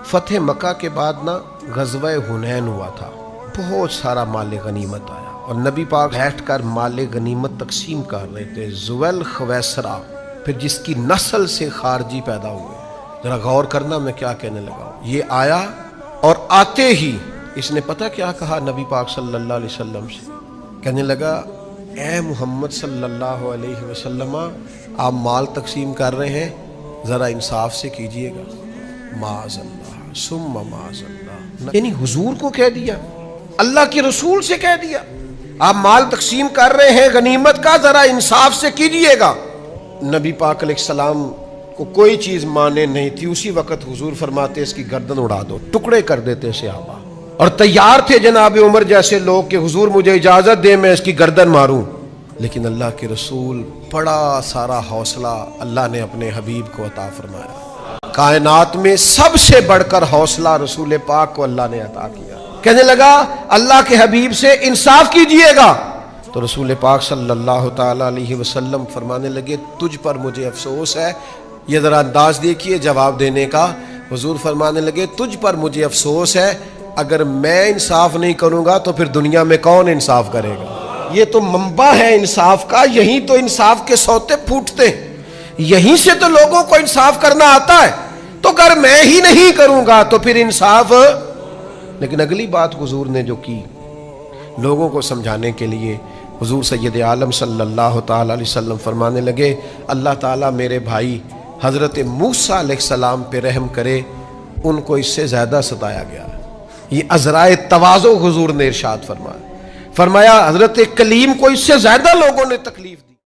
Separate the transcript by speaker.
Speaker 1: فتح مکہ کے بعد نا غزوہ حنین ہوا تھا، بہت سارا مال غنیمت آیا اور نبی پاک بیٹھ کر مال غنیمت تقسیم کر رہے تھے۔ زویل خویسرا، پھر جس کی نسل سے خارجی پیدا ہوئے، ذرا غور کرنا میں کیا کہنے لگا ہوں۔ یہ آیا اور آتے ہی اس نے پتہ کیا کہا نبی پاک صلی اللہ علیہ وسلم سے، کہنے لگا اے محمد صلی اللہ علیہ وسلم، آپ مال تقسیم کر رہے ہیں، ذرا انصاف سے کیجئے گا۔ معاذ اللہ ثم معاذ اللہ، یعنی حضور کو کہہ دیا، اللہ کے رسول سے کہہ دیا آپ مال تقسیم کر رہے ہیں غنیمت کا، ذرا انصاف سے کیجئے گا۔ نبی پاک علیہ السلام کو کوئی چیز مانے نہیں تھی، اسی وقت حضور فرماتے اس کی گردن اڑا دو، ٹکڑے کر دیتے صحابہ، اور تیار تھے جناب عمر جیسے لوگ کہ حضور مجھے اجازت دے میں اس کی گردن ماروں، لیکن اللہ کے رسول بڑا سارا حوصلہ اللہ نے اپنے حبیب کو عطا فرمایا۔ کائنات میں سب سے بڑھ کر حوصلہ رسول پاک کو اللہ نے عطا کیا۔ کہنے لگا اللہ کے حبیب سے انصاف کیجئے گا، تو رسول پاک صلی اللہ تعالی علیہ وسلم فرمانے لگے تجھ پر مجھے افسوس ہے۔ یہ ذرا انداز دیکھیے جواب دینے کا۔ حضور فرمانے لگے تجھ پر مجھے افسوس ہے، اگر میں انصاف نہیں کروں گا تو پھر دنیا میں کون انصاف کرے گا؟ یہ تو منبع ہے انصاف کا، یہیں تو انصاف کے سوتے پھوٹتے ہیں، یہیں سے تو لوگوں کو انصاف کرنا آتا ہے، تو اگر میں ہی نہیں کروں گا تو پھر انصاف۔ لیکن اگلی بات حضور نے جو کی لوگوں کو سمجھانے کے لیے، حضور سید عالم صلی اللہ تعالی علیہ وسلم فرمانے لگے اللہ تعالیٰ میرے بھائی حضرت موسیٰ علیہ السلام پہ رحم کرے، ان کو اس سے زیادہ ستایا گیا۔ یہ عذرائے تواضع حضور نے ارشاد فرمایا، فرمایا حضرت کلیم کو اس سے زیادہ لوگوں نے تکلیف دی۔